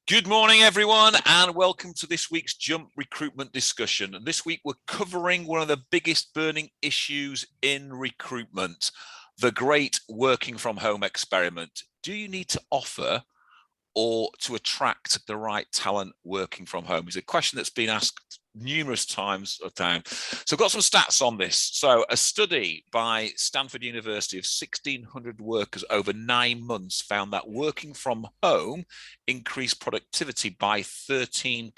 Good morning, everyone, and welcome to this week's Jump Recruitment discussion. And this week, we're covering one of the biggest burning issues in recruitment, the great working from home experiment. Do you need to offer or to attract the right talent working from home? Is a question that's been asked numerous times. So I've got some stats on this. So a study by Stanford University of 1,600 workers over 9 months found that working from home increased productivity by 13%.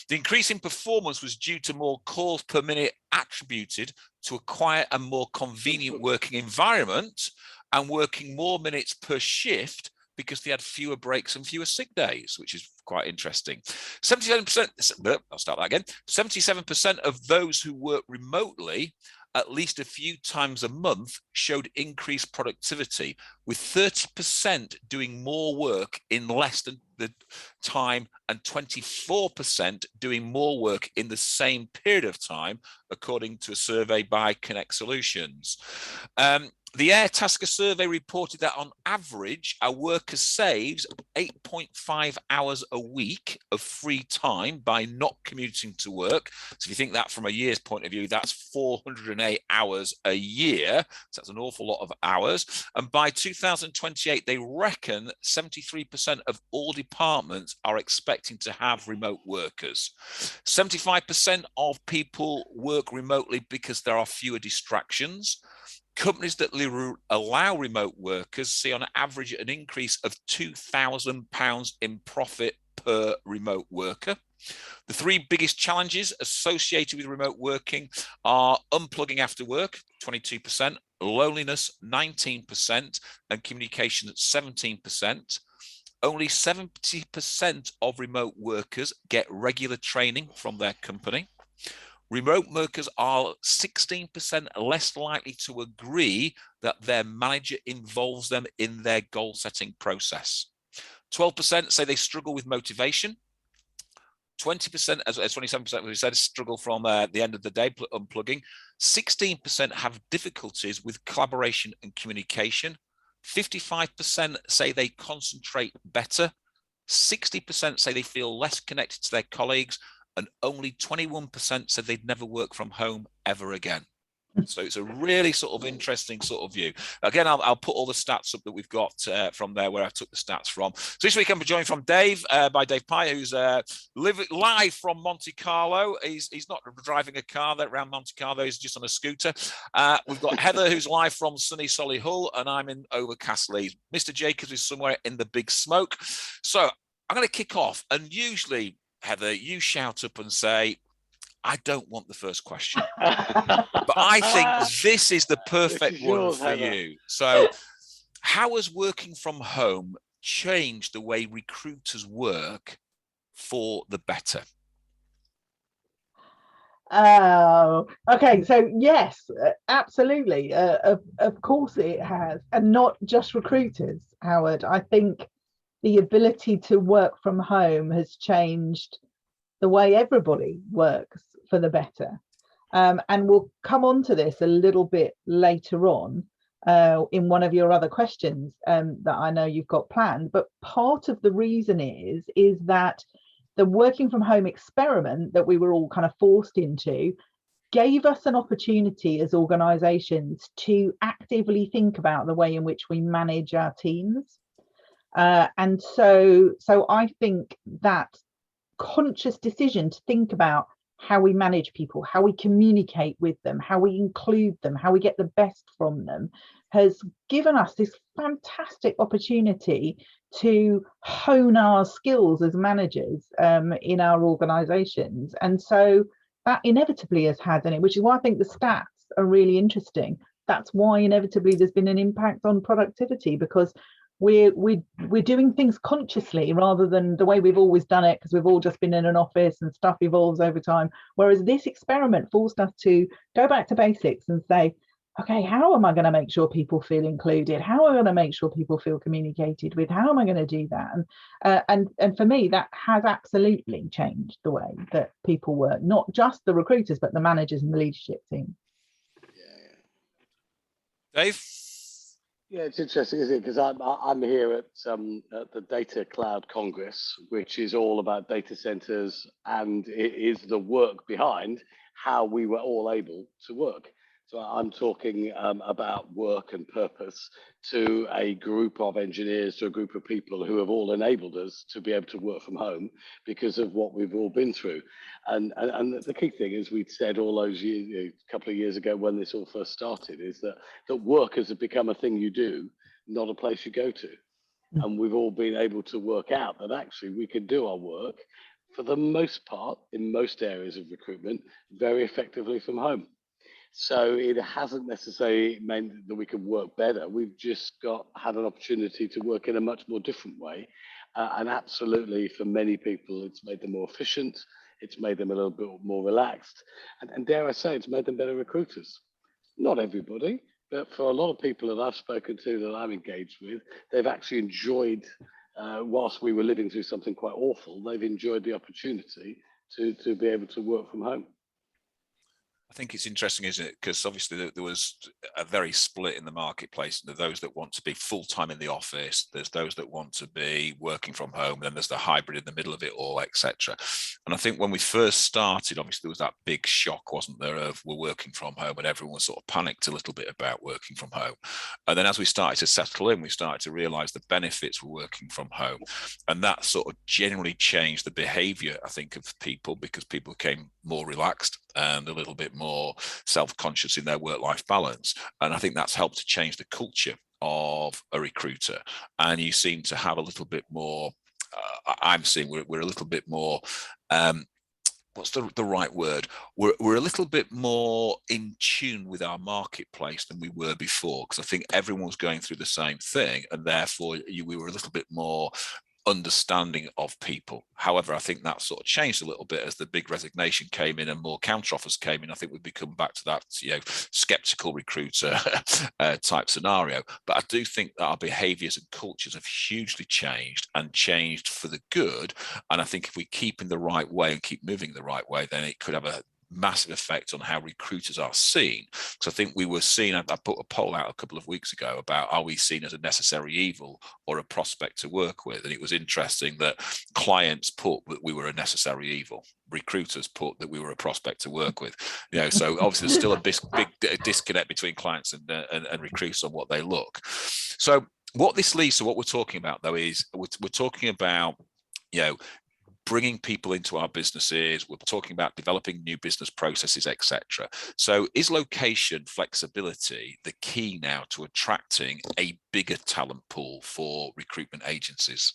The increase in performance was due to more calls per minute attributed to a quiet and more convenient working environment and working more minutes per shift because they had fewer breaks and fewer sick days, which is quite interesting. 77%, I'll start that again. 77% of those who work remotely at least a few times a month showed increased productivity, with 30% doing more work in less than the time and 24% doing more work in the same period of time, according to a survey by Connect Solutions. The Airtasker survey reported that on average, a worker saves 8.5 hours a week of free time by not commuting to work. So if you think that from a year's point of view, that's 408 hours a year. So that's an awful lot of hours. And by 2028, they reckon 73% of all departments are expecting to have remote workers. 75% of people work remotely because there are fewer distractions. Companies that allow remote workers see on average an increase of £2,000 in profit per remote worker. The three biggest challenges associated with remote working are unplugging after work, 22%, loneliness, 19%, and communication at 17%. Only 70% of remote workers get regular training from their company. Remote workers are 16% less likely to agree that their manager involves them in their goal-setting process. 12% say they struggle with motivation. 20%, as 27%, as we said, struggle from the end of the day, unplugging. 16% have difficulties with collaboration and communication. 55% say they concentrate better. 60% say they feel less connected to their colleagues. And only 21% said they'd never work from home ever again. So it's a really sort of interesting sort of view. Again, I'll put all the stats up that we've got from there where I took the stats from. So this week I'm joined from Dave, by Dave Pye, who's live from Monte Carlo. He's not driving a car around Monte Carlo, he's just on a scooter. We've got Heather, who's live from sunny Solihull, and I'm in Overcast Leeds. Mr. Jacobs is somewhere in the big smoke. So I'm going to kick off, and usually, Heather, you shout up and say, I don't want the first question. But I think this is the perfect one for you. So how has working from home changed the way recruiters work for the better? Oh, okay. So yes, absolutely. Of course it has. And not just recruiters, Howard. I think the ability to work from home has changed the way everybody works for the better. And we'll come on to this a little bit later on in one of your other questions that I know you've got planned. But part of the reason is that the working from home experiment that we were all kind of forced into gave us an opportunity as organizations to actively think about the way in which we manage our teams. And so I think that conscious decision to think about how we manage people, how we communicate with them, how we include them, how we get the best from them, has given us this fantastic opportunity to hone our skills as managers in our organizations. And so that inevitably has had in it, which is why I think the stats are really interesting. That's why inevitably there's been an impact on productivity, because we're doing things consciously rather than the way we've always done it, because we've all just been in an office and stuff evolves over time. Whereas this experiment forced us to go back to basics and say, okay, how am I going to make sure people feel included? How am I going to make sure people feel communicated with? How am I going to do that? And for me, that has absolutely changed the way that people work, not just the recruiters, but the managers and the leadership team. Dave? Yeah, it's interesting, isn't it? Because I'm here at the Data Cloud Congress, which is all about data centers, and it is the work behind how we were all able to work. So I'm talking about work and purpose to a group of engineers, to a group of people who have all enabled us to be able to work from home because of what we've all been through. And the key thing, as we'd said all those years, a couple of years ago when this all first started, is that work has become a thing you do, not a place you go to. And we've all been able to work out that actually we can do our work, for the most part, in most areas of recruitment, very effectively from home. So it hasn't necessarily meant that we can work better. We've just had an opportunity to work in a much more different way. And absolutely, for many people, it's made them more efficient. It's made them a little bit more relaxed. And dare I say, it's made them better recruiters. Not everybody, but for a lot of people that I've spoken to, that I'm engaged with, they've actually enjoyed, whilst we were living through something quite awful, they've enjoyed the opportunity to be able to work from home. I think it's interesting, isn't it? Because obviously there was a very split in the marketplace. There are those that want to be full-time in the office. There's those that want to be working from home. Then there's the hybrid in the middle of it all, etc. And I think when we first started, obviously there was that big shock, wasn't there, of we're working from home, and everyone sort of panicked a little bit about working from home. And then as we started to settle in, we started to realize the benefits were working from home. And that sort of generally changed the behavior, I think, of people, because people became more relaxed and a little bit more self-conscious in their work-life balance. And I think that's helped to change the culture of a recruiter. And you seem to have a little bit more, I'm seeing we're a little bit more, what's the right word? We're a little bit more in tune with our marketplace than we were before, because I think everyone was going through the same thing, and therefore we were a little bit more understanding of people. However, I think that sort of changed a little bit as the big resignation came in and more counter offers came in. I think we've become back to that, skeptical recruiter type scenario. But I do think that our behaviours and cultures have hugely changed, and changed for the good. And I think if we keep in the right way and keep moving the right way, then it could have a massive effect on how recruiters are seen. So I think we were seen, I put a poll out a couple of weeks ago about, are we seen as a necessary evil or a prospect to work with? And it was interesting that clients put that we were a necessary evil. Recruiters put that we were a prospect to work with. So obviously there's still a big disconnect between clients and recruiters on what they look. So what this leads to, what we're talking about though, is we're talking about, bringing people into our businesses. We're talking about developing new business processes, etc. So is location flexibility the key now to attracting a bigger talent pool for recruitment agencies?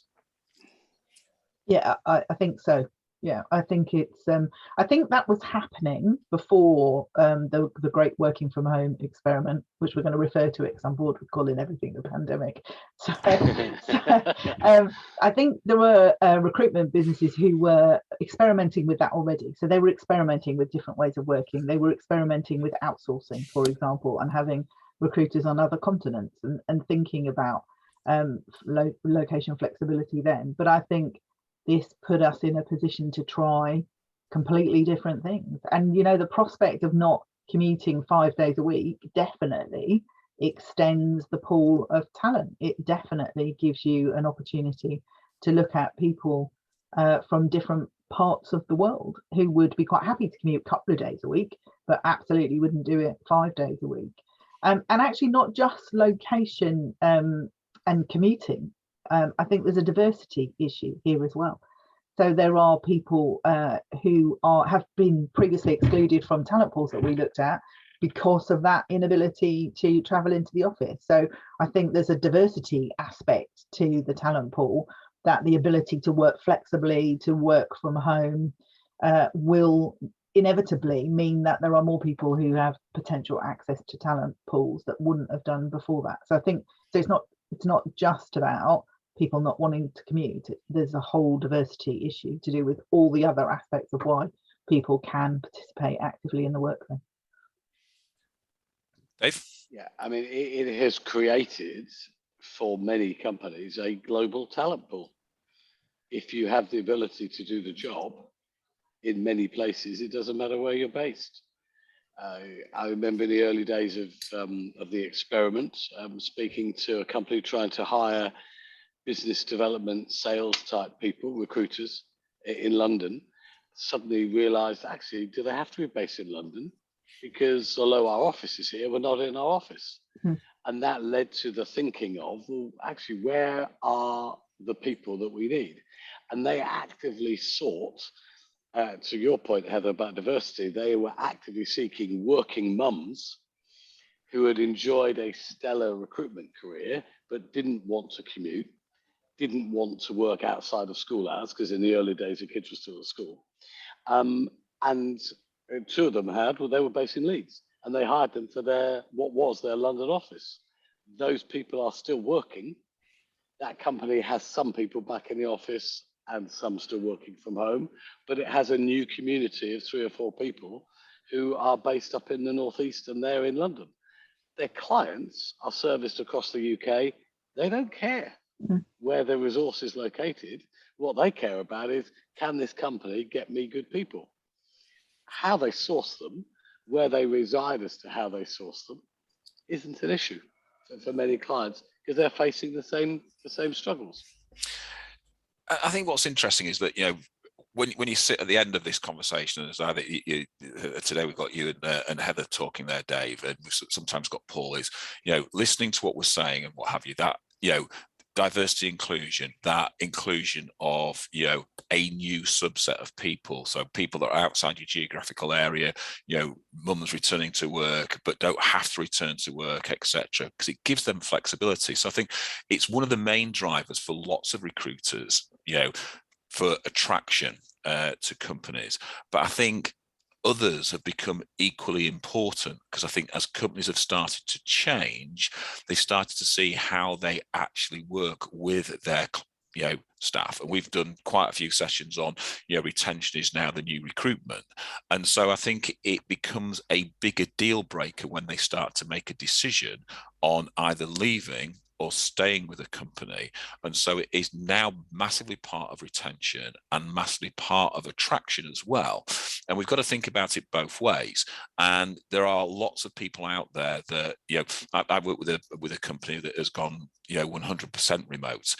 Yeah, I think so. Yeah, I think it's I think that was happening before the great working from home experiment, which we're going to refer to it because I'm bored with calling everything the pandemic. So I think there were recruitment businesses who were experimenting with that already. So they were experimenting with different ways of working. They were experimenting with outsourcing, for example, and having recruiters on other continents, and thinking about location flexibility then. But I think this put us in a position to try completely different things. And, the prospect of not commuting 5 days a week definitely extends the pool of talent. It definitely gives you an opportunity to look at people from different parts of the world who would be quite happy to commute a couple of days a week, but absolutely wouldn't do it 5 days a week. And actually not just location and commuting. I think there's a diversity issue here as well. So there are people who have been previously excluded from talent pools that we looked at because of that inability to travel into the office. So I think there's a diversity aspect to the talent pool, that the ability to work flexibly, to work from home, will inevitably mean that there are more people who have potential access to talent pools that wouldn't have done before that. So I think it's not just about people not wanting to commute. There's a whole diversity issue to do with all the other aspects of why people can participate actively in the workplace. Dave? Yeah, I mean, it has created for many companies a global talent pool. If you have the ability to do the job in many places, it doesn't matter where you're based. I remember in the early days of the experiment, speaking to a company trying to hire business development, sales type people, recruiters in London, suddenly realised, actually, do they have to be based in London? Because although our office is here, we're not in our office. And that led to the thinking of, well, actually, where are the people that we need? And they actively sought, to your point, Heather, about diversity, they were actively seeking working mums who had enjoyed a stellar recruitment career, but didn't want to commute, didn't want to work outside of school hours, because in the early days, the kids were still at school. And two of them they were based in Leeds, and they hired them for what was their London office. Those people are still working. That company has some people back in the office and some still working from home, but it has a new community of 3 or 4 people who are based up in the Northeast, and they're in London. Their clients are serviced across the UK. They don't care where their resource is located. What they care about is, can this company get me good people? How they source them, where they reside as to how they source them, isn't an issue for many clients, because they're facing the same struggles. I think what's interesting is that, you know, when you sit at the end of this conversation, as either today we've got you and Heather talking there, Dave, and we've sometimes got Paul, is, you know, listening to what we're saying and what have you, that, you know, diversity inclusion, that inclusion of, you know, a new subset of people, so people that are outside your geographical area, you know, mums returning to work but don't have to return to work, etc., because it gives them flexibility. So I think it's one of the main drivers for lots of recruiters, you know, for attraction to companies. But I think others have become equally important, because I think as companies have started to change, they started to see how they actually work with their, you know, staff. And we've done quite a few sessions on, you know, retention is now the new recruitment. And so I think it becomes a bigger deal breaker when they start to make a decision on either leaving or staying with a company. And so it is now massively part of retention and massively part of attraction as well. And we've got to think about it both ways. And there are lots of people out there that, you know, I work with a company that has gone, you know, 100% remote.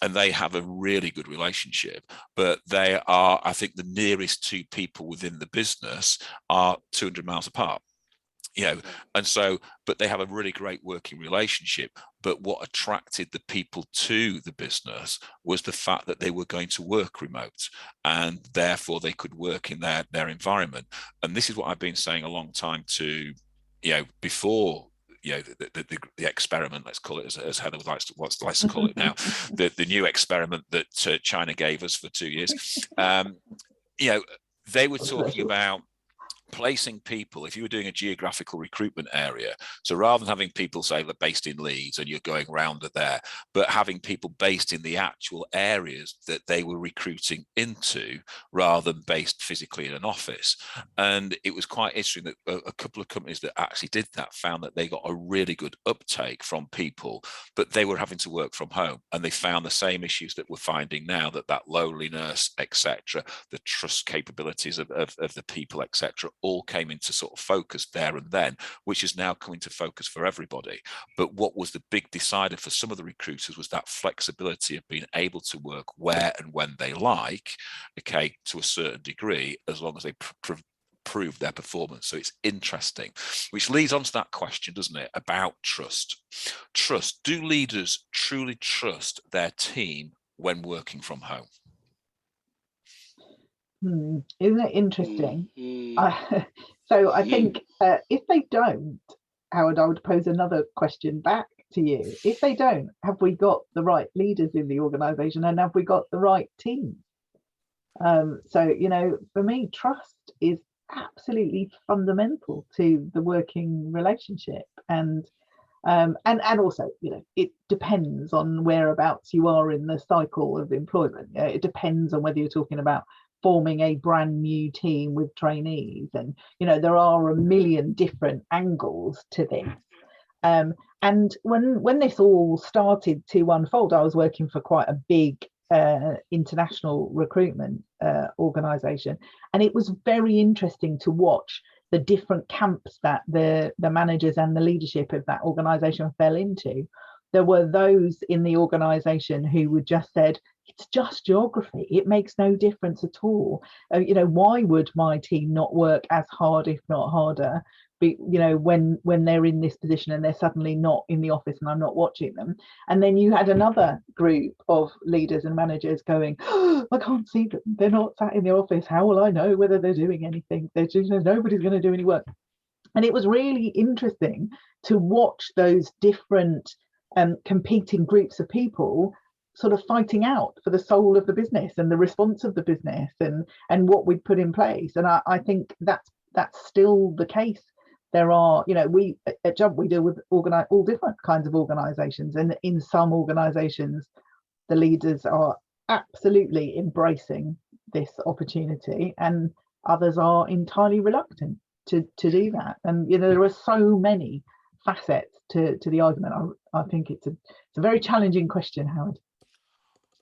And they have a really good relationship, but they are, I think, the nearest 2 people within the business are 200 miles apart. You know, and so, but they have a really great working relationship. But what attracted the people to the business was the fact that they were going to work remote, and therefore they could work in their environment. And this is what I've been saying a long time to, you know, before, you know, the experiment, let's call it, as Heather likes to call it now, the new experiment that China gave us for 2 years. You know, they were talking about placing people, if you were doing a geographical recruitment area, so rather than having people say that based in Leeds and you're going around there, but having people based in the actual areas that they were recruiting into, rather than based physically in an office. And it was quite interesting that a couple of companies that actually did that found that they got a really good uptake from people, but they were having to work from home, and they found the same issues that we're finding now, that loneliness, etc., the trust capabilities of the people, etc., all came into sort of focus there and then, which is now coming to focus for everybody. But what was the big decider for some of the recruiters was that flexibility of being able to work where and when they like, okay, to a certain degree, as long as they prove their performance. So it's interesting, which leads on to that question, doesn't it, about trust. Trust. Do leaders truly trust their team when working from home? Isn't it interesting? So I think if they don't, Howard, I would pose another question back to you. If they don't, have we got the right leaders in the organization, and have we got the right team? So, you know, for me, trust is absolutely fundamental to the working relationship. And also, you know, it depends on whereabouts you are in the cycle of employment. It depends on whether you're talking about forming a brand new team with trainees, and you know, there are a million different angles to this. And when this all started to unfold, I was working for quite a big international recruitment organization, and it was very interesting to watch the different camps that the managers and the leadership of that organization fell into. There were those in the organization who would just said, it's just geography, it makes no difference at all. Why would my team not work as hard, if not harder, when they're in this position and they're suddenly not in the office and I'm not watching them? And then you had another group of leaders and managers going, oh, I can't see them, they're not sat in the office, how will I know whether they're doing anything? Nobody's going to do any work. And it was really interesting to watch those different competing groups of people sort of fighting out for the soul of the business and the response of the business and what we'd put in place. And I think that's still the case. There are, we at Jump, we deal with all different kinds of organizations, and in some organizations the leaders are absolutely embracing this opportunity and others are entirely reluctant to do that. And there are so many facets to the argument. I think it's a very challenging question, Howard.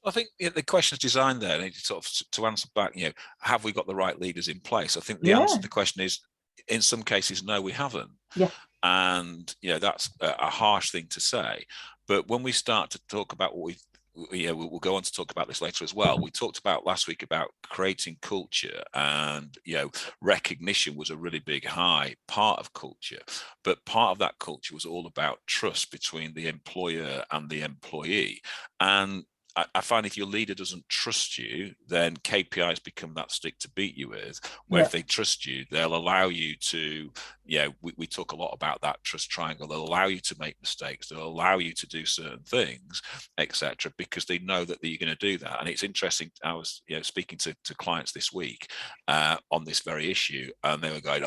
I think the question is designed there, and sort of to answer back, have we got the right leaders in place? I think the answer to the question is, in some cases, no, we haven't. Yeah. And that's a harsh thing to say. But when we start to talk about what we'll go on to talk about this later as well. We talked about last week about creating culture, and recognition was a really big high part of culture, but part of that culture was all about trust between the employer and the employee. And I find if your leader doesn't trust you, then KPIs become that stick to beat you with, where if they trust you, they'll allow you to, we talk a lot about that trust triangle. They'll allow you to make mistakes. They'll allow you to do certain things, etc., because they know that you're going to do that. And it's interesting. I was speaking to clients this week on this very issue, and they were going,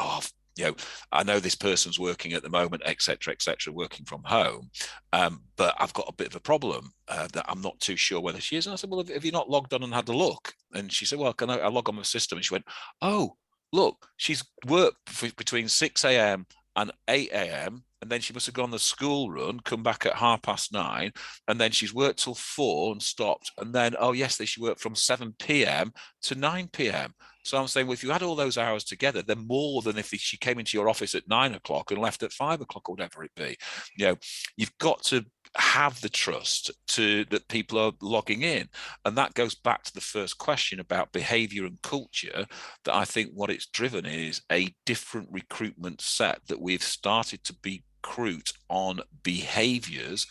I know this person's working at the moment, etc., working from home, but I've got a bit of a problem that I'm not too sure whether she is. And I said, well, have you not logged on and had a look? And she said, well, can I log on my system? And she went, oh, look, she's worked between 6 a.m. and 8 a.m. and then she must have gone the school run, come back at 9:30, and then she's worked till 4 and stopped. And then, she worked from 7 p.m. to 9 p.m. So I'm saying, well, if you add all those hours together, they're more than if she came into your office at 9 o'clock and left at 5 o'clock or whatever it be. You've got to have the trust that people are logging in. And that goes back to the first question about behavior and culture, that I think what it's driven is a different recruitment set, that we've started to recruit on behaviors,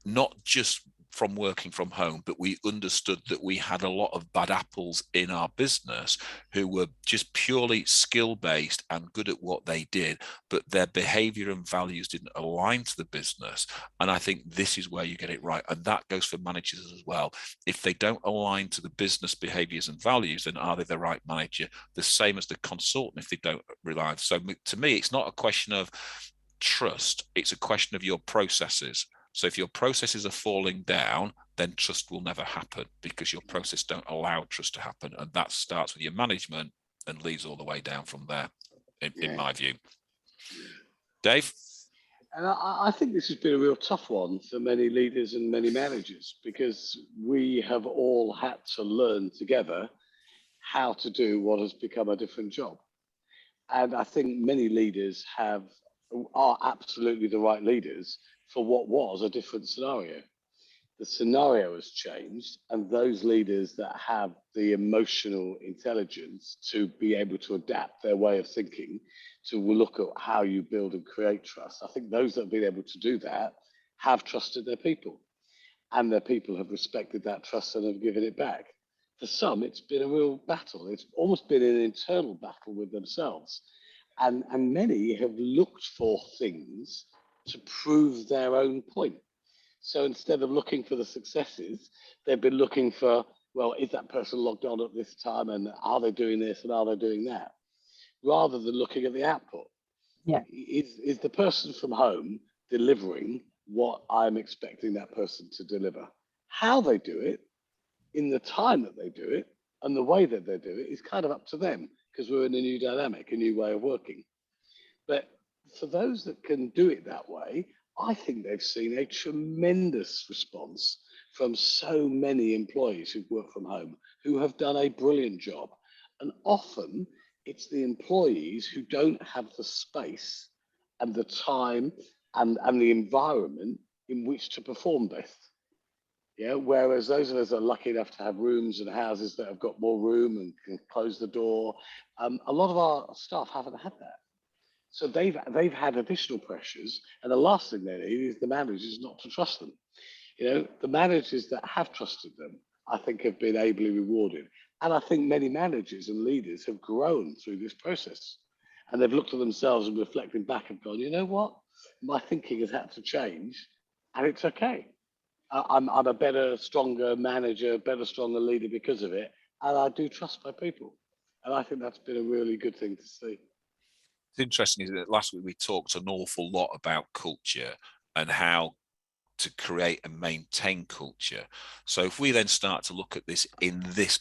not just from working from home, but we understood that we had a lot of bad apples in our business who were just purely skill-based and good at what they did, but their behavior and values didn't align to the business. And I think this is where you get it right. And that goes for managers as well. If they don't align to the business behaviors and values, then are they the right manager? The same as the consultant if they don't rely. So to me, it's not a question of trust, it's a question of your processes. So if your processes are falling down, then trust will never happen, because your process don't allow trust to happen. And that starts with your management and leads all the way down from there, in my view. Dave? And I think this has been a real tough one for many leaders and many managers, because we have all had to learn together how to do what has become a different job. And I think many leaders are absolutely the right leaders for what was a different scenario. The scenario has changed, and those leaders that have the emotional intelligence to be able to adapt their way of thinking to look at how you build and create trust, I think those that have been able to do that have trusted their people, and their people have respected that trust and have given it back. For some, it's been a real battle. It's almost been an internal battle with themselves. And many have looked for things to prove their own point. So instead of looking for the successes, they've been looking for, well, is that person logged on at this time, and are they doing this and are they doing that? Rather than looking at the output. Yeah. Is the person from home delivering what I'm expecting that person to deliver? How they do it, in the time that they do it, and the way that they do it is kind of up to them, because we're in a new dynamic, a new way of working. But for those that can do it that way, I think they've seen a tremendous response from so many employees who've worked from home, who have done a brilliant job. And often It's the employees who don't have the space and the time and the environment in which to perform best. Yeah, whereas those of us that are lucky enough to have rooms and houses that have got more room and can close the door, a lot of our staff haven't had that. So they've had additional pressures, and the last thing they need is the managers not to trust them. You know, the managers that have trusted them, I think, have been ably rewarded. And I think many managers and leaders have grown through this process. And they've looked at themselves and reflecting back and gone, you know what? My thinking has had to change, and it's okay. I'm a better, stronger manager, better, stronger leader because of it. And I do trust my people. And I think that's been a really good thing to see. It's interesting, isn't it? Last week we talked an awful lot about culture and how to create and maintain culture. So if we then start to look at this in this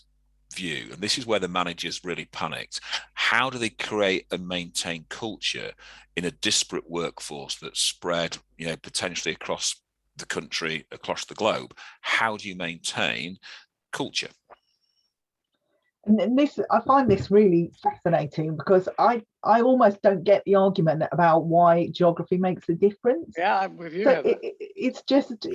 view, and this is where the managers really panicked, how do they create and maintain culture in a disparate workforce that's spread, you know, potentially across the country, across the globe? How do you maintain culture? And this, I find this really fascinating, because I almost don't get the argument about why geography makes a difference. Yeah, I'm with you. So it's just,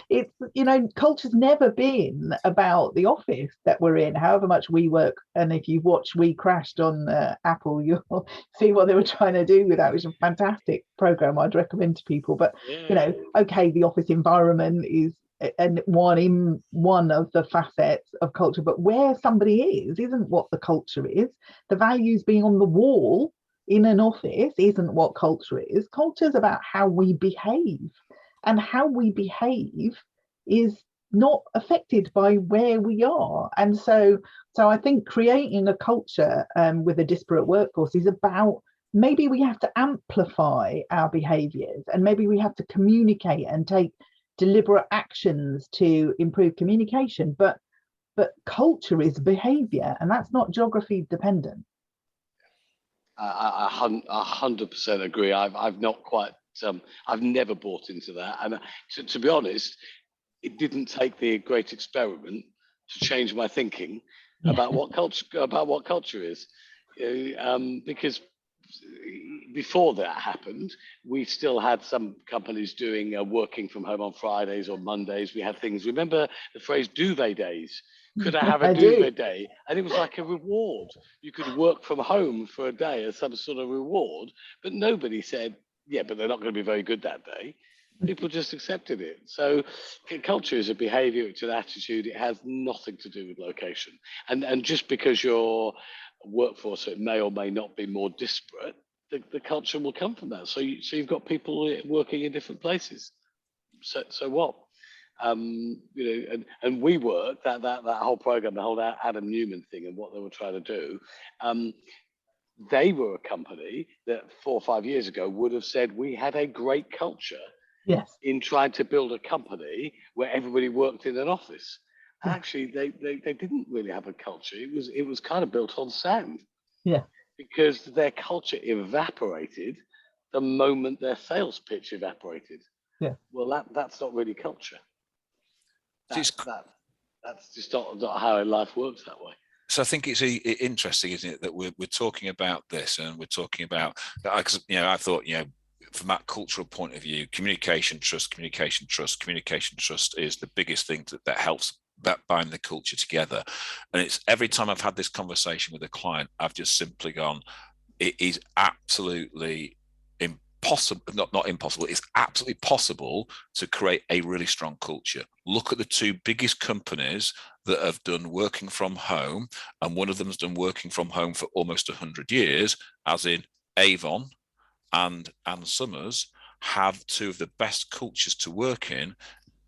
it's, you know, culture's never been about the office that we're in, however much we work. And if you watch We Crashed on Apple, you'll see what they were trying to do with that, which is a fantastic program I'd recommend to people. But, you know, okay, the office environment is and one of the facets of culture, but where somebody is isn't what the culture is. The values being on the wall in an office isn't what culture is. Culture is about how we behave, and how we behave is not affected by where we are. And so I think creating a culture with a disparate workforce is about, maybe we have to amplify our behaviors, and maybe we have to communicate and take deliberate actions to improve communication, but culture is behavior, and that's not geography dependent. I 100% agree. I've not quite I've never bought into that, and to be honest, it didn't take the great experiment to change my thinking about what culture is, because before that happened, we still had some companies doing working from home on Fridays or Mondays. We had things. Remember the phrase duvet days? Could I have a duvet day? And it was like a reward. You could work from home for a day as some sort of reward, but nobody said, yeah, but they're not going to be very good that day. People just accepted it. So culture is a behavior, it's an attitude. It has nothing to do with location. And just because your workforce, it may or may not be more disparate, the culture will come from that. So you've got people working in different places. So what? You know, and we work that whole program, the whole Adam Newman thing, and what they were trying to do. They were a company that 4 or 5 years ago would have said we had a great culture. Yes. In trying to build a company where everybody worked in an office. Yeah. Actually, they didn't really have a culture. It was kind of built on sand. Yeah. Because their culture evaporated the moment their sales pitch evaporated. Yeah. Well, that's not really culture. That's just not how life works that way. So I think it's interesting, isn't it, that we're talking about this, and we're talking about, because, you know, I thought, you know, from that cultural point of view, communication trust is the biggest thing that helps bind the culture together. And it's every time I've had this conversation with a client, I've just simply gone, it is absolutely impossible, not impossible, it's absolutely possible to create a really strong culture. Look at the two biggest companies that have done working from home, and one of them has done working from home for almost 100 years, as in Avon and Summers, have two of the best cultures to work in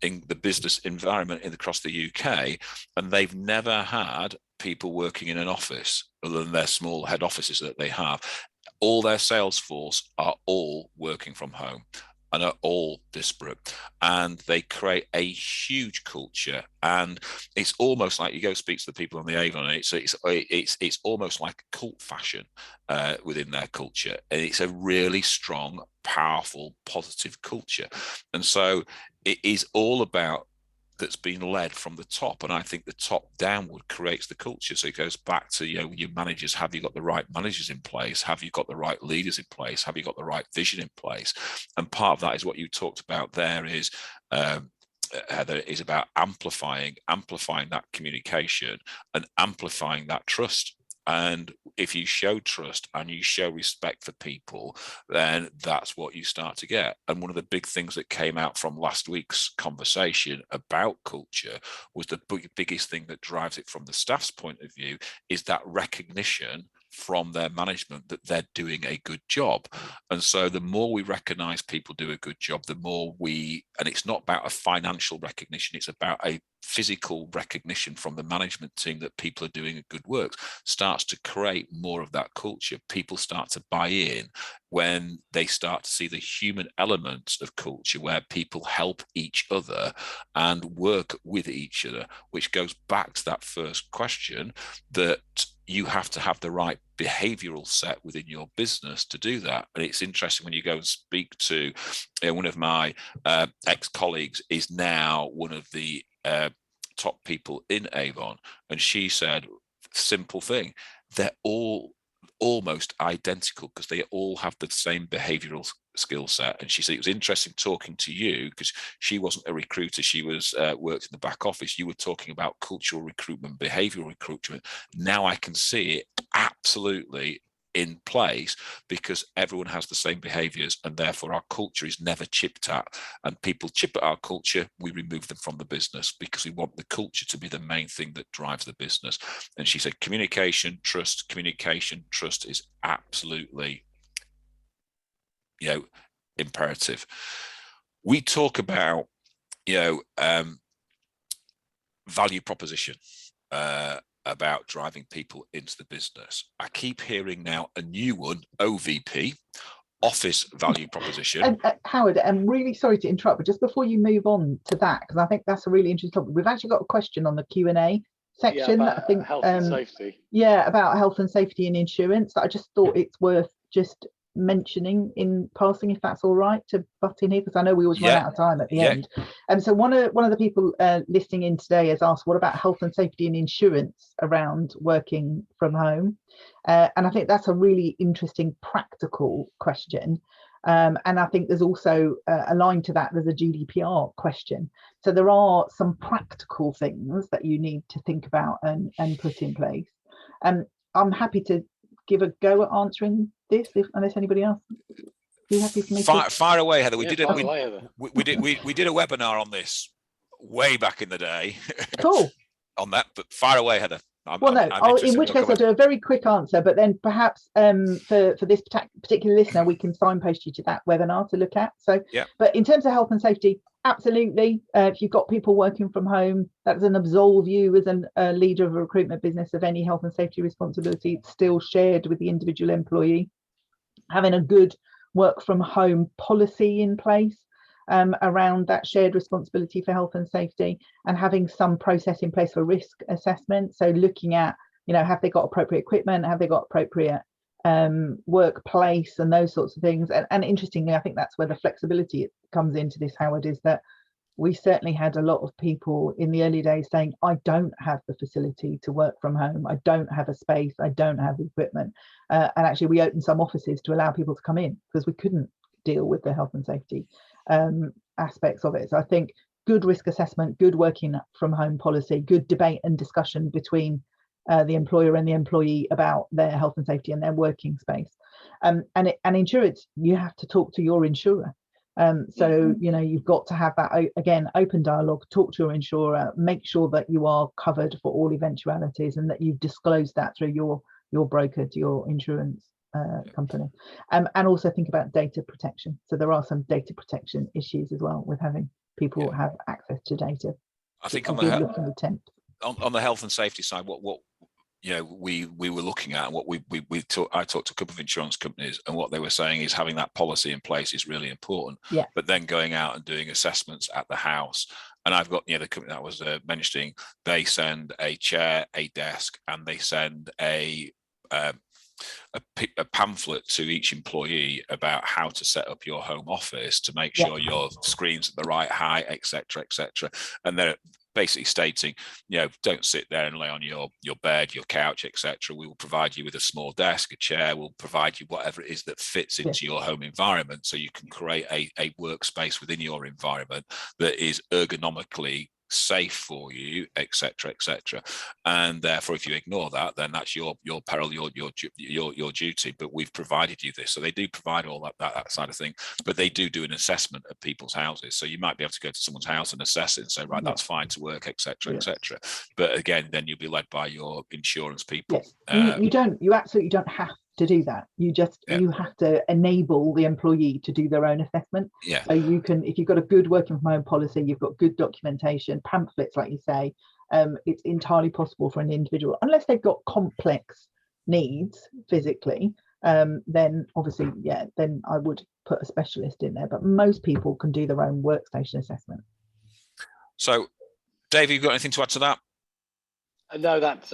the business environment across the UK, and they've never had people working in an office other than their small head offices that they have. All their sales force are all working from home and are all disparate, and they create a huge culture. And it's almost like you go speak to the people on the Avon, and it's almost like a cult fashion within their culture, and it's a really strong, powerful, positive culture. And so it is all about that's been led from the top. And I think the top downward creates the culture. So it goes back to, you know, your managers. Have you got the right managers in place? Have you got the right leaders in place? Have you got the right vision in place? And part of that is what you talked about there is, Heather, is about amplifying that communication and amplifying that trust. And if you show trust and you show respect for people, then that's what you start to get. And one of the big things that came out from last week's conversation about culture was the biggest thing that drives it from the staff's point of view is that recognition from their management that they're doing a good job. And so the more we recognize people do a good job, the more and it's not about a financial recognition, it's about a physical recognition from the management team that people are doing a good work, starts to create more of that culture. People start to buy in when they start to see the human elements of culture where people help each other and work with each other, which goes back to that first question, that you have to have the right behavioral set within your business to do that. And it's interesting when you go and speak to one of my ex-colleagues is now one of the top people in Avon, and she said, simple thing, they're all almost identical because they all have the same behavioral skill set. And she said it was interesting talking to you because she wasn't a recruiter, she was worked in the back office. You were talking about cultural recruitment, behavioral recruitment. Now I can see it absolutely in place because everyone has the same behaviors, and therefore our culture is never chipped at. And people chip at our culture, we remove them from the business because we want the culture to be the main thing that drives the business. And she said communication, trust is absolutely, you know, imperative. We talk about, you know, value proposition, about driving people into the business. I keep hearing now a new one, OVP, office value proposition. And Howard, I'm really sorry to interrupt, but just before you move on to that, because I think that's a really interesting topic, we've actually got a question on the Q&A section. About I think health and safety. Yeah, about health and safety and insurance. I just thought it's worth just mentioning in passing, if that's all right, to butt in here, because I know we always run out of time at the end. And so one of the people listening in today has asked, what about health and safety and insurance around working from home? And I think that's a really interesting practical question. And I think there's also aligned to that, there's a GDPR question. So there are some practical things that you need to think about and put in place. I'm happy to give a go at answering this, unless anybody else. Are you happy for me to fire away, Heather? We did a webinar on this way back in the day. Cool. On that, but fire away, Heather. In which case I'll do a very quick answer, but then perhaps for this particular listener, we can signpost you to that webinar to look at. So, but in terms of health and safety, absolutely. If you've got people working from home, that doesn't absolve you as a leader of a recruitment business of any health and safety responsibility. It's still shared with the individual employee. Having a good work from home policy in place around that shared responsibility for health and safety, and having some process in place for risk assessment. So looking at, you know, have they got appropriate equipment? Have they got appropriate workplace and those sorts of things? And interestingly, I think that's where the flexibility comes into this, Howard, is that we certainly had a lot of people in the early days saying, I don't have the facility to work from home. I don't have a space. I don't have equipment. And actually, we opened some offices to allow people to come in because we couldn't deal with the health and safety aspects of it. So I think good risk assessment, good working from home policy, good debate and discussion between the employer and the employee about their health and safety and their working space. And insurance, you have to talk to your insurer. So, you know, you've got to have that, again, open dialogue, talk to your insurer, make sure that you are covered for all eventualities and that you've disclosed that through your broker to your insurance company. And also think about data protection. So there are some data protection issues as well with having people have access to data. I think on the health and safety side, what you know, we were looking at, and what I talked to a couple of insurance companies, and what they were saying is having that policy in place is really important. But then going out and doing assessments at the house, and I've got, you know, the company that I was mentioning, they send a chair, a desk, and they send a a pamphlet to each employee about how to set up your home office to make sure your screen's at the right height, etc., etc. And they're basically stating, don't sit there and lay on your bed, your couch, etc. We will provide you with a small desk, a chair. We'll provide you whatever it is that fits into your home environment, so you can create a workspace within your environment that is ergonomically safe for you, etc., etc. And therefore, if you ignore that, then that's your peril, your duty. But we've provided you this. So they do provide all that side of thing, but they do an assessment of people's houses. So you might be able to go to someone's house and assess it and say, right, that's fine to work, etc., etc. But again, then you'll be led by your insurance people. You absolutely don't have to do that. You have to enable the employee to do their own assessment. So you can, if you've got a good working from home policy, you've got good documentation, pamphlets, like you say, it's entirely possible for an individual, unless they've got complex needs physically, then obviously, then I would put a specialist in there, but most people can do their own workstation assessment. So Dave, you got anything to add to that? No, that's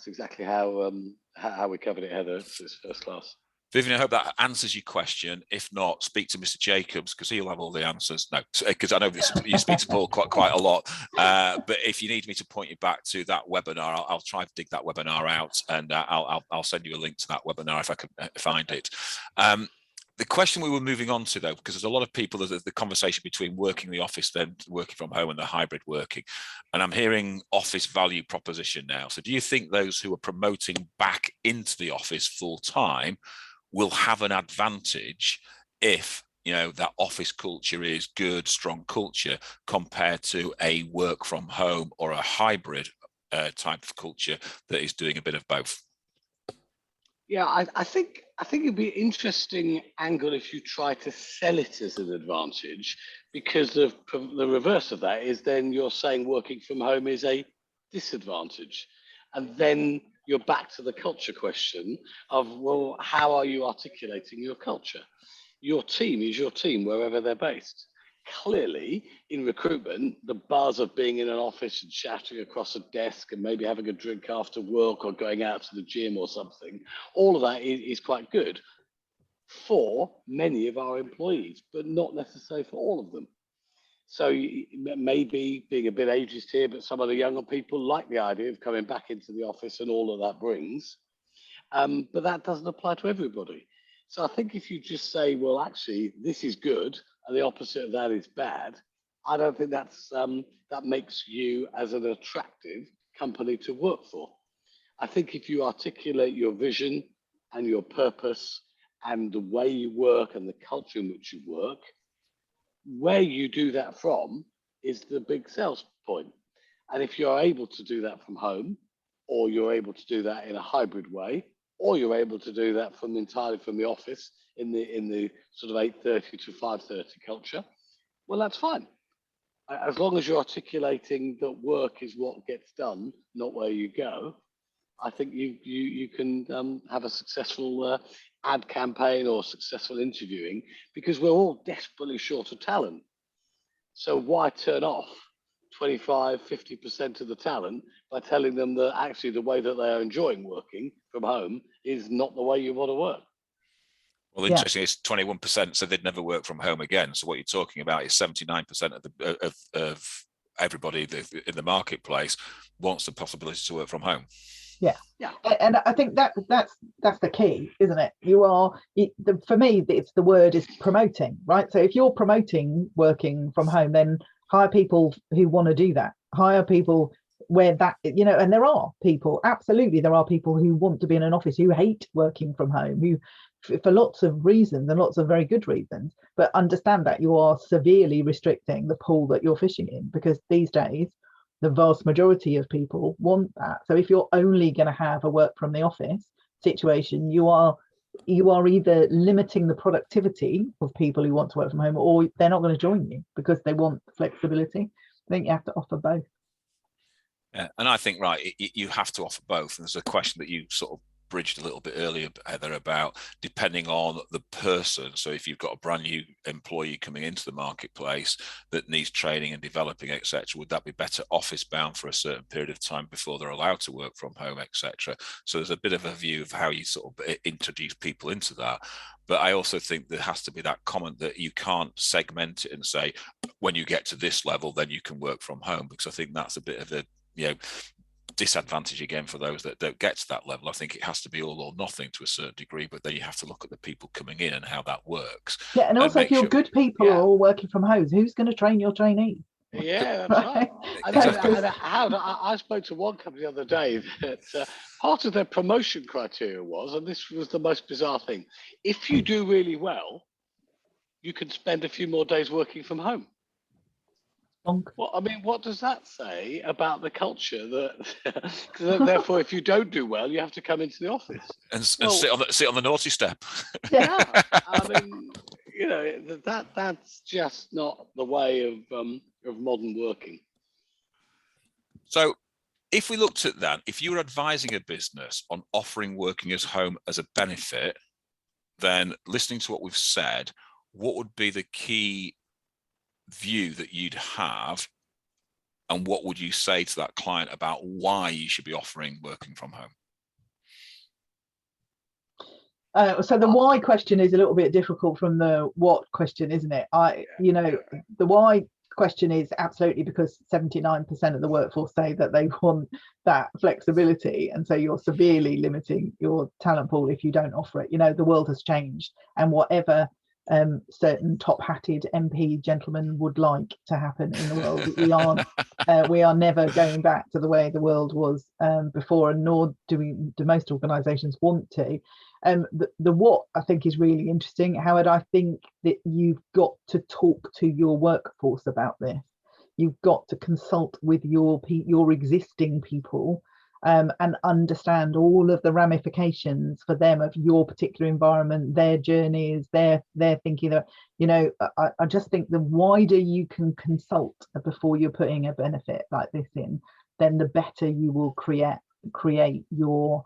exactly how we covered it, Heather. It's first class. Vivian, I hope that answers your question. If not, speak to Mr. Jacobs, because he'll have all the answers. No, because I know you speak to Paul quite a lot. But if you need me to point you back to that webinar, I'll try to dig that webinar out, and I'll send you a link to that webinar if I can find it. The question we were moving on to, though, because there's a lot of people, there's the conversation between working in the office, then working from home, and the hybrid working. And I'm hearing office value proposition now. So do you think those who are promoting back into the office full time will have an advantage if that office culture is good, strong culture, compared to a work from home or a hybrid type of culture that is doing a bit of both? Yeah, I think it'd be an interesting angle if you try to sell it as an advantage, because the reverse of that is then you're saying working from home is a disadvantage. And then you're back to the culture question of, well, how are you articulating your culture? Your team is your team wherever they're based. Clearly, in recruitment, the buzz of being in an office and chatting across a desk and maybe having a drink after work or going out to the gym or something, all of that is quite good for many of our employees, but not necessarily for all of them. So maybe being a bit ageist here, but some of the younger people like the idea of coming back into the office and all of that brings. But that doesn't apply to everybody. So I think if you just say, well, actually, this is good, and the opposite of that is bad, I don't think that makes you as an attractive company to work for. I think if you articulate your vision and your purpose and the way you work and the culture in which you work, where you do that from is the big sales point. And if you're able to do that from home, or you're able to do that in a hybrid way, or you're able to do that entirely from the office in the sort of 8:30 to 5:30 culture, well, that's fine. As long as you're articulating that work is what gets done, not where you go, I think you can have a successful ad campaign or successful interviewing, because we're all desperately short of talent. So why turn off 25-50% of the talent by telling them that actually the way that they are enjoying working from home is not the way you want to work? Well, interesting, it's 21% said they'd never work from home again. So what you're talking about is 79% of everybody in the marketplace wants the possibility to work from home. Yeah. And I think that's the key, isn't it? For me, it's the word is promoting, right? So if you're promoting working from home, then hire people who want to do that. Hire people where that, and there are people who want to be in an office, who hate working from home, who, for lots of reasons and lots of very good reasons, but understand that you are severely restricting the pool that you're fishing in, because these days the vast majority of people want that. So if you're only going to have a work from the office situation, you are either limiting the productivity of people who want to work from home, or they're not going to join you because they want flexibility. I think you have to offer both. Yeah, and I think, right, you have to offer both. And there's a question that you sort of bridged a little bit earlier, Heather, about depending on the person. So if you've got a brand new employee coming into the marketplace that needs training and developing, etc., would that be better office bound for a certain period of time before they're allowed to work from home, etc.? So there's a bit of a view of how you sort of introduce people into that. But I also think there has to be that comment that you can't segment it and say, when you get to this level, then you can work from home, because I think that's a bit of a, disadvantage again for those that don't get to that level. I think it has to be all or nothing to a certain degree, but then you have to look at the people coming in and how that works. Yeah, and also if your good people are all working from home, who's going to train your trainee? Yeah, that's right. I spoke to one company the other day that part of their promotion criteria was, and this was the most bizarre thing, if you do really well, you can spend a few more days working from home. Well, I mean, what does that say about the culture? That therefore, if you don't do well, you have to come into the office and sit on the naughty step. Yeah, I mean, that's just not the way of modern working. So, if we looked at that, if you were advising a business on offering working at home as a benefit, then listening to what we've said, what would be the key view that you'd have, and what would you say to that client about why you should be offering working from home? So the why question is a little bit difficult from the what question, isn't it? The why question is absolutely because 79% of the workforce say that they want that flexibility, and so you're severely limiting your talent pool if you don't offer it. The world has changed, and whatever certain top-hatted MP gentlemen would like to happen in the world, we are never going back to the way the world was before, and nor do most organizations want to. The what I think is really interesting, Howard. I think that you've got to talk to your workforce about this. You've got to consult with your existing people and understand all of the ramifications for them of your particular environment, their journeys, their thinking. I just think the wider you can consult before you're putting a benefit like this in, then the better you will create your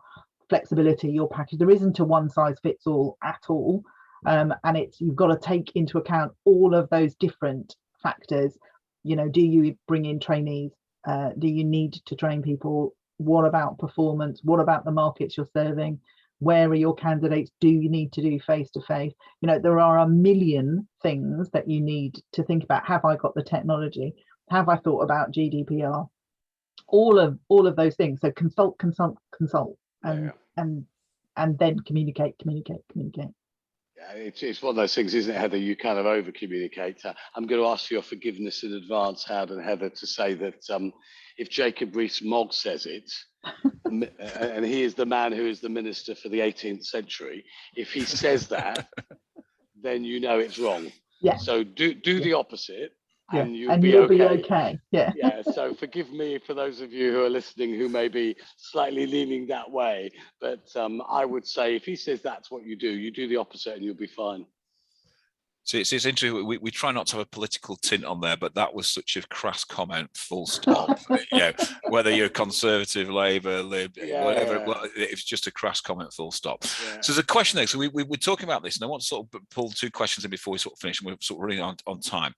flexibility, your package. There isn't a one size fits all at all, and you've got to take into account all of those different factors. Do you bring in trainees? Do you need to train people? What about performance? What about the markets you're serving? Where are your candidates? Do you need to do face to face? There are a million things that you need to think about. Have I got the technology? Have I thought about GDPR? All of those things. So consult, and then communicate. Yeah, it's one of those things, isn't it, Heather? You kind of over communicate. I'm going to ask for your forgiveness in advance, Howard and Heather, to say that if Jacob Rees-Mogg says it, and he is the man who is the minister for the 18th century, if he says that, then it's wrong. Yeah. So do the opposite. Yeah. And you'll be okay. Yeah. Yeah. So forgive me for those of you who are listening who may be slightly leaning that way, but I would say if he says that's what you do the opposite and you'll be fine. So it's interesting. We try not to have a political tint on there, but that was such a crass comment. Full stop. Whether you're Conservative, Labour, Lib, whatever, it's just a crass comment. Full stop. Yeah. So there's a question there. So we're talking about this, and I want to sort of pull two questions in before we sort of finish, and we're sort of running on time.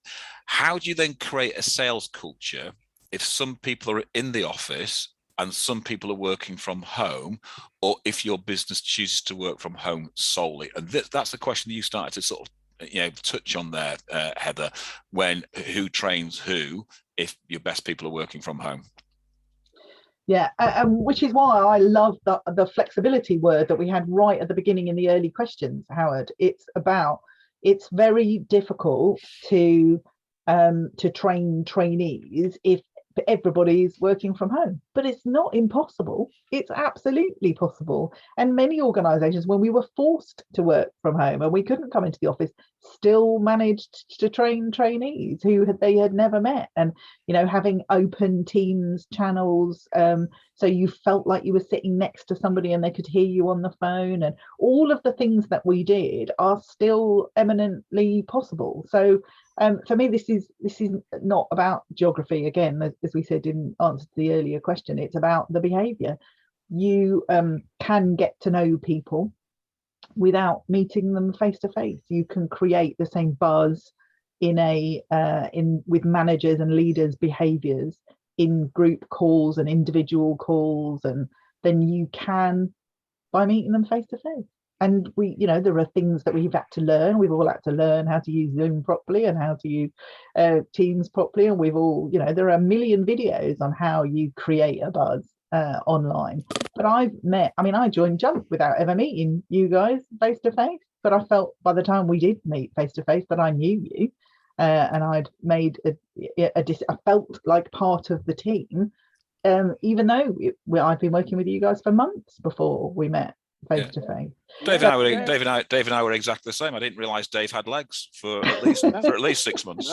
How do you then create a sales culture if some people are in the office and some people are working from home, or if your business chooses to work from home solely? And that's the question that you started to sort of touch on there, Heather, who trains who if your best people are working from home? Yeah, which is why I love the flexibility word that we had right at the beginning in the early questions, Howard. It's very difficult to train trainees if everybody's working from home, but it's not impossible. It's absolutely possible. And many organizations, when we were forced to work from home and we couldn't come into the office, still managed to train trainees who they had never met, and having open Teams channels, so you felt like you were sitting next to somebody and they could hear you on the phone, and all of the things that we did are still eminently possible. So for me, this is not about geography. Again, as we said in answer to the earlier question, it's about the behaviour. you can get to know people without meeting them face to face. You can create the same buzz with managers and leaders' behaviors in group calls and individual calls, and then you can by meeting them face to face. And there are things that we've had to learn. We've all had to learn how to use Zoom properly and how to use Teams properly. And we've all, there are a million videos on how you create a buzz online. But I joined Jump without ever meeting you guys face to face. But I felt by the time we did meet face to face that I knew you, and I'd made I felt like part of the team, even though I've been working with you guys for months before we met face to face. Dave and I were exactly the same. I didn't realise Dave had legs for at least 6 months.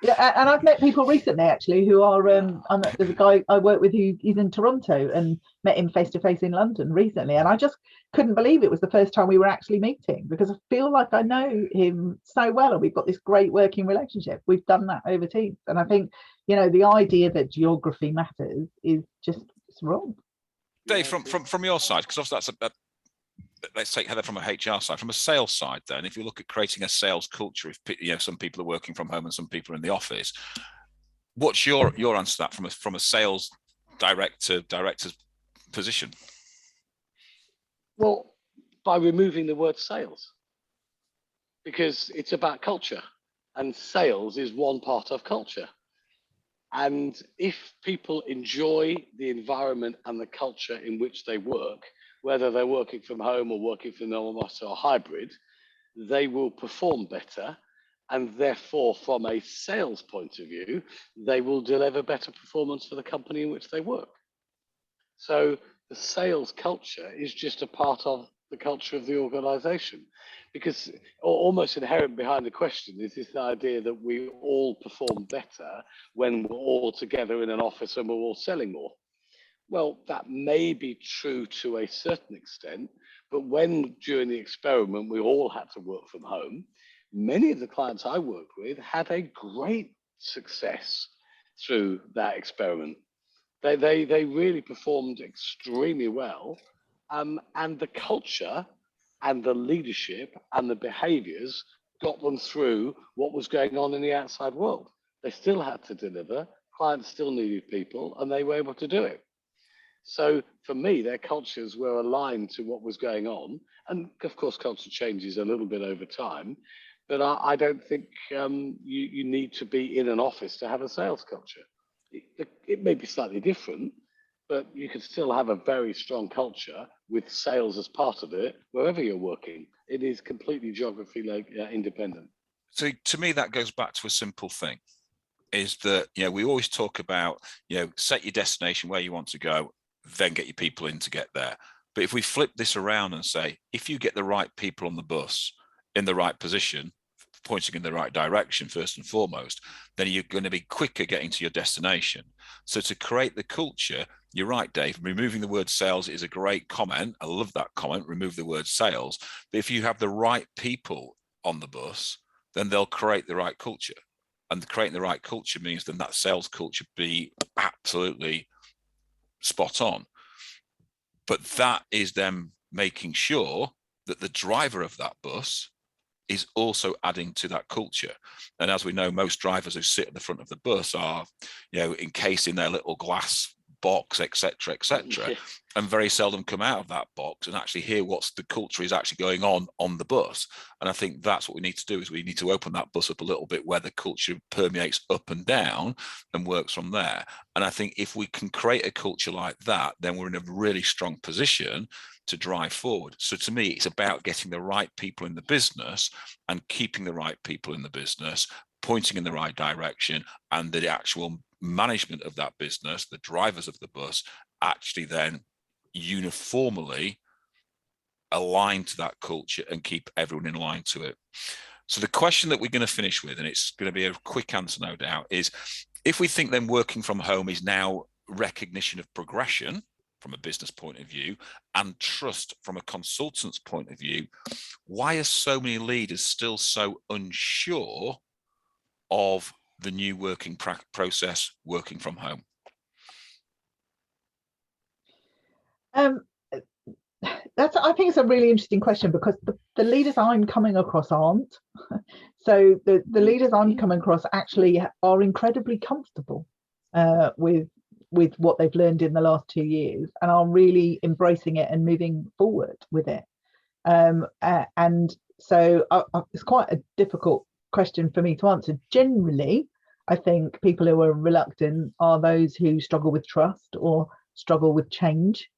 Yeah, and I've met people recently actually who are there's a guy I work with who is in Toronto, and met him face to face in London recently, and I just couldn't believe it was the first time we were actually meeting, because I feel like I know him so well and we've got this great working relationship. We've done that over Teams, and I think the idea that geography matters is just wrong. Dave, from your side, because obviously that's let's take Heather from a HR side. From a sales side, then, if you look at creating a sales culture, if some people are working from home and some people are in the office, what's your answer to that from a sales director's position? Well, by removing the word sales, because it's about culture, and sales is one part of culture. And if people enjoy the environment and the culture in which they work, whether they're working from home or working from the office or hybrid, they will perform better. And therefore, from a sales point of view, they will deliver better performance for the company in which they work. So the sales culture is just a part of the culture of the organization, because almost inherent behind the question is this idea that we all perform better when we're all together in an office and we're all selling more. Well, that may be true to a certain extent, but when during the experiment we all had to work from home, many of the clients I worked with had a great success through that experiment. They really performed extremely well, and the culture and the leadership and the behaviors got them through what was going on in the outside world. They still had to deliver, clients still needed people, and they were able to do it. So for me, their cultures were aligned to what was going on. And of course, culture changes a little bit over time, but I don't think you need to be in an office to have a sales culture. It may be slightly different, but you can still have a very strong culture with sales as part of it, wherever you're working. It is completely geography independent. So to me, that goes back to a simple thing, is that, we always talk about, set your destination where you want to go, then get your people in to get there. But if we flip this around and say, if you get the right people on the bus in the right position, pointing in the right direction first and foremost, then you're going to be quicker getting to your destination. So to create the culture, you're right, Dave, removing the word sales is a great comment. I love that comment, remove the word sales. But if you have the right people on the bus, then they'll create the right culture. And creating the right culture means then that sales culture be absolutely spot on. But that is them making sure that the driver of that bus is also adding to that culture. And as we know, most drivers who sit at the front of the bus are, encased in their little glass box, etc., and very seldom come out of that box and actually hear what's the culture is actually going on the bus. And I think that's what we need to do, is we need to open that bus up a little bit where the culture permeates up and down and works from there. And I think if we can create a culture like that, then we're in a really strong position to drive forward. So to me, it's about getting the right people in the business and keeping the right people in the business, pointing in the right direction, and the actual management of that business, the drivers of the bus, actually then uniformly align to that culture and keep everyone in line to it. So the question that we're going to finish with, and it's going to be a quick answer no doubt, is if we think then working from home is now recognition of progression from a business point of view and trust from a consultant's point of view, why are so many leaders still so unsure of the new working process, working from home? Um, I think it's a really interesting question, because the leaders I'm coming across aren't. So the leaders I'm coming across actually are incredibly comfortable with what they've learned in the last 2 years, and are really embracing it and moving forward with it. And so it's quite a difficult question for me to answer. Generally, I think people who are reluctant are those who struggle with trust or struggle with change,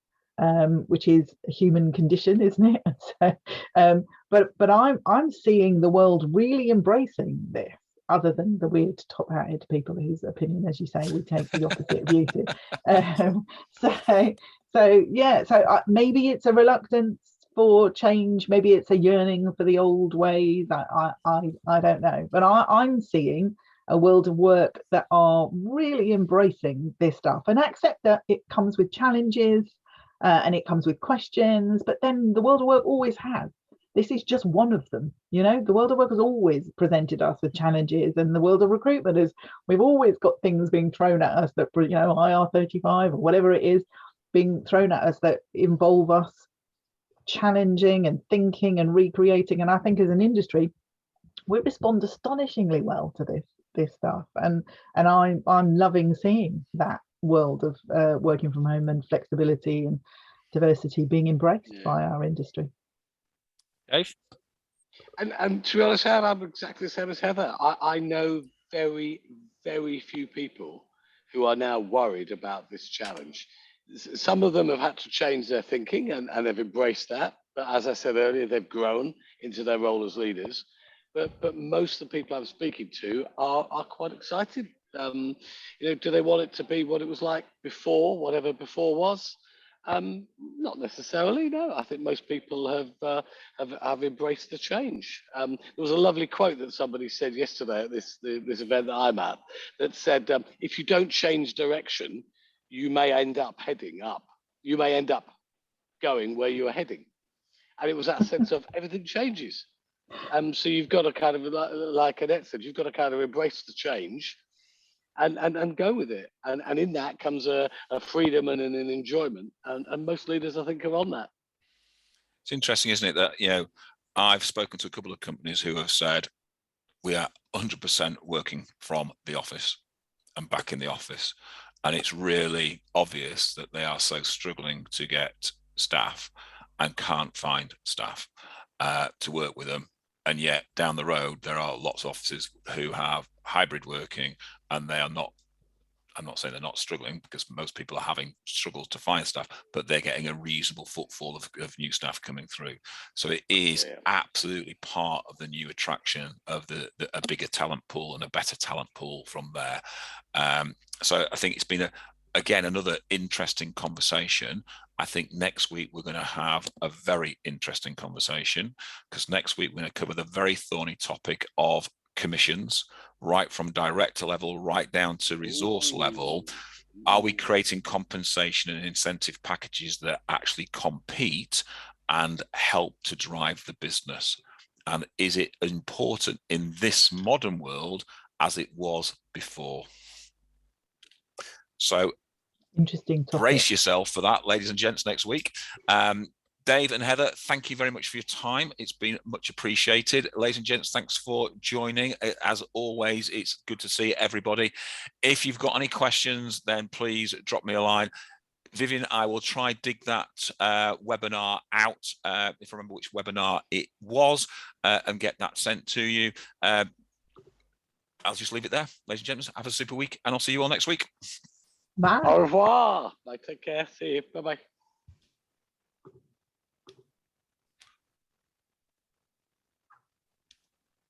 which is a human condition, isn't it? So, but I'm seeing the world really embracing this, other than the weird top-hatted people whose opinion, as you say, we take the opposite view to. So yeah, so maybe it's a reluctance for change, maybe it's a yearning for the old ways. I don't know, but I'm seeing a world of work that are really embracing this stuff and accept that it comes with challenges, and it comes with questions, but then the world of work always has. This is just one of them. The world of work has always presented us with challenges, and the world of recruitment is, we've always got things being thrown at us that, IR35 or whatever it is being thrown at us, that involve us challenging and thinking and recreating. And I think as an industry, we respond astonishingly well to this stuff, and I'm loving seeing that world of working from home and flexibility and diversity being embraced by our industry. Dave? And to be honest, I'm exactly the same as Heather. I know very, very few people who are now worried about this challenge. Some of them have had to change their thinking, and they've embraced that. But as I said earlier, they've grown into their role as leaders. But most of the people I'm speaking to are quite excited. Do they want it to be what it was like before, whatever before was? Not necessarily. No, I think most people have embraced the change. There was a lovely quote that somebody said yesterday at this event that I'm at, that said, if you don't change direction, you may end up heading up. You may end up going where you are heading. And it was that sense of everything changes. So you've got to kind of, like Annette said, you've got to kind of embrace the change and go with it. And in that comes a freedom and an enjoyment. And most leaders, I think, are on that. It's interesting, isn't it, that, I've spoken to a couple of companies who have said, we are 100% working from the office and back in the office. And it's really obvious that they are so struggling to get staff and can't find staff to work with them. And yet down the road, there are lots of offices who have hybrid working, and they are not, I'm not saying they're not struggling, because most people are having struggles to find staff, but they're getting a reasonable footfall of new staff coming through. So it is absolutely part of the new attraction of a bigger talent pool and a better talent pool from there. So I think it's been again, another interesting conversation. I think next week we're going to have a very interesting conversation, because next week we're going to cover the very thorny topic of commissions, right from director level right down to resource level. Are we creating compensation and incentive packages that actually compete and help to drive the business? And is it important in this modern world as it was before? So interesting topic. Brace yourself for that, ladies and gents, next week. Dave and Heather, thank you very much for your time. It's been much appreciated. Ladies and gents, thanks for joining. As always, it's good to see everybody. If you've got any questions, then please drop me a line. Vivian, I will try dig that webinar out, if I remember which webinar it was, and get that sent to you. I'll just leave it there. Ladies and gentlemen, have a super week, and I'll see you all next week. Bye. Au revoir. Take care. See you. Bye-bye.